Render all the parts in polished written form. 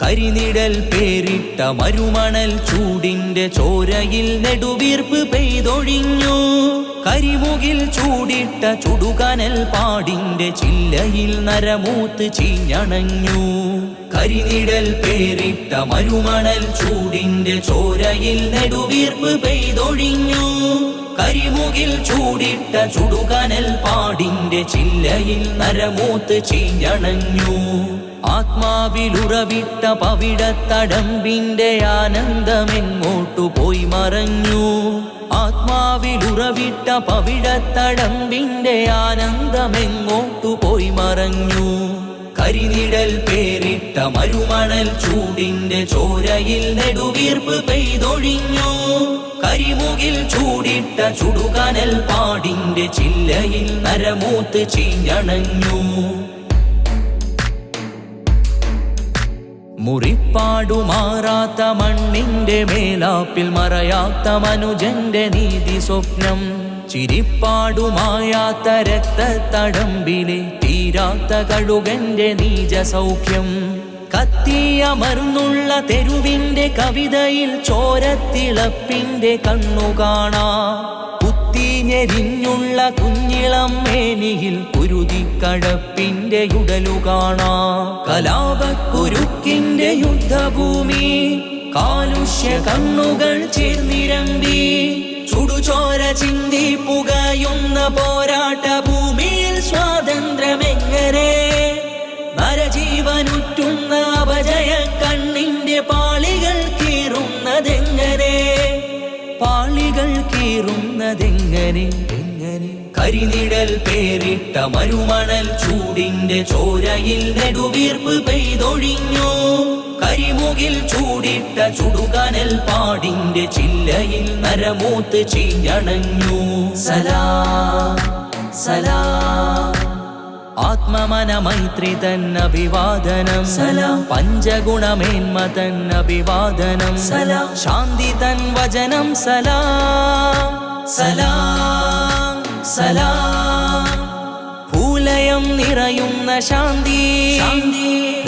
കരിനിഴൽ പേരിട്ട മരുമണൽ ചൂടിന്റെ ചോരയിൽ നെടുവീർപ്പ് പെയ്തൊഴിഞ്ഞു. കരിമുകിൽ ചൂടിട്ട ചുടുകനൽ പാടിന്റെ ചില്ലയിൽ നരമൂത്ത് ചീഞ്ഞണഞ്ഞു. കരിനിഴൽ പേരിട്ട മരുമണൽ ചൂടിന്റെ ചോരയിൽ നെടുവീർപ്പ് പെയ്തൊഴിഞ്ഞു. കരിമുകിൽ ചൂടിട്ട ചുടുകനൽ പാടിന്റെ ചില്ലയിൽ നരമൂത്ത് ചീഞ്ഞണഞ്ഞു. ആത്മാവിലുറവിട്ട പവിടത്തടമ്പിന്റെ ആനന്ദമെങ്ങോട്ടു പോയി മറഞ്ഞു. ആത്മാവിലുറവിട്ട പവിടത്തടമ്പിന്റെ ആനന്ദമെങ്ങോട്ടു പോയി മറഞ്ഞു. കരിനിഴൽ പേരിട്ട മരുമണൽ ചൂടിന്റെ ചോരയിൽ നെടുവീർപ്പ് പെയ്തൊഴിഞ്ഞു. കരിമുകിൽ ചൂടിട്ട ചുടുകനൽ പാടിന്റെ ചില്ലയിൽ നരമൂത്ത് ചീഞ്ഞണഞ്ഞു. മുറിപ്പാടുമാറാത്ത മണ്ണിന്റെ മേലാപ്പിൽ മറയാത്ത മനുജന്റെ നീതി സ്വപ്നം. ചിരിപ്പാടുമായാത്ത രക്തത്തടമ്പിലെ തീരാത്ത കഴുകന്റെ നീജ സൗഖ്യം. കത്തിയമർന്നുള്ള തെരുവിന്റെ കവിതയിൽ ചോരത്തിളപ്പിന്റെ കണ്ണു കാണാ. കുത്തിഞ്ഞെരിഞ്ഞുള്ള കുഞ്ഞിളം മേനിയിൽ കുരുതിക്കഴപ്പിന്റെ ഉടലു കാണാ. കലാപക്കുരുക്കിന്റെ യുദ്ധഭൂമി കാലുഷ്യ കണ്ണുകൾ ചേർന്നിരമ്പി. ചുടുചോര ചിന്തി പുകയുന്ന പോരാട്ട ഭൂമിയിൽ സ്വാതന്ത്ര്യമെങ്ങനെ? നരജീവനുറ്റുന്ന അപജയ കണ്ണിന്റെ പാളികൾ കീറുന്നതെങ്ങനെ? പാളികൾ കീറുന്നതെങ്ങനെ? കരിനിഴൽ പേരിട്ട മരുമണൽ ചൂടിന്റെ ചോരയിൽ നെടുവീർപ്പ് പെയ്തൊഴിഞ്ഞു. കരിമുകിൽ ചൂടിട്ട ചുടുകനൽ പാടിന്റെ ചില്ലയിൽ നരമൂത്ത് ചീഞ്ഞണഞ്ഞു. സലാം സലാം ആത്മമന മൈത്രി തന്നഭിവാദനം. സലാം പഞ്ചഗുണമേന്മ തന്നഭിവാദനം. സലാം ശാന്തി തൻ വചനം. സലാം സലാം സലാം ഭൂലയം നിറയുന്ന ശാന്തി.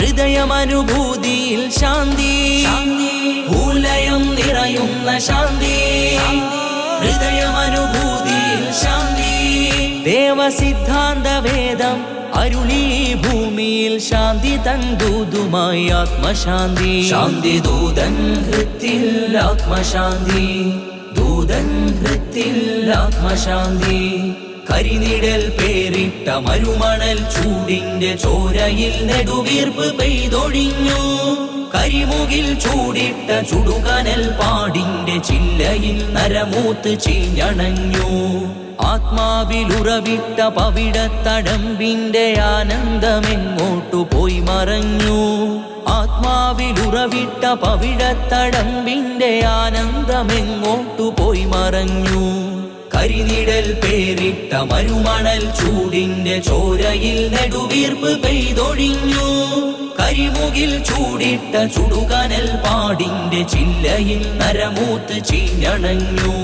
ഹൃദയമനുഭൂതിയിൽ ശാന്തി. ഭൂലയം നിറയുന്ന ശാന്തി. ഹൃദയമനുഭൂതിയിൽ ശാന്തി. ദേവസിദ്ധാന്ത വേദം അരുളി ഭൂമിയിൽ ശാന്തി തൻ ദൂതുമായി ആത്മശാന്തി. ശാന്തി ദൂതൻ ഹൃത്തിൽ ആത്മശാന്തി. ദൂതൻ ഹൃത്തിൽ ആത്മശാന്തി. കരിനിഴൽ പേരിട്ട മരുമണൽ ചൂടിന്റെ ചോരയിൽ നെടുവീർപ്പ് പെയ്തൊഴിഞ്ഞു. കരിമുകിൽ ചൂടിട്ട ചുടുകനൽ പാടിന്റെ ചില്ലയിൽ നരമൂത്ത് ചീഞ്ഞണഞ്ഞു. ആത്മാവിലുറവിട്ട പവിടത്തടമ്പിന്റെ ആനന്ദമെങ്ങോട്ടു പോയി മറഞ്ഞു. ആത്മാവിലുറവിട്ട പവിടത്തടമ്പിന്റെ ആനന്ദമെങ്ങോട്ടു പോയി മറഞ്ഞു. കരിനിഴൽ പേരിട്ട മരുമണൽ ചൂടിന്റെ ചോരയിൽ നെടുവീർപ്പ് പെയ്തൊഴിഞ്ഞു. കരിമുകിൽ ചൂടിട്ട ചുടുകനൽ പാടിന്റെ ചില്ലയിൽ നരമൂത്ത് ചീഞ്ഞണഞ്ഞു.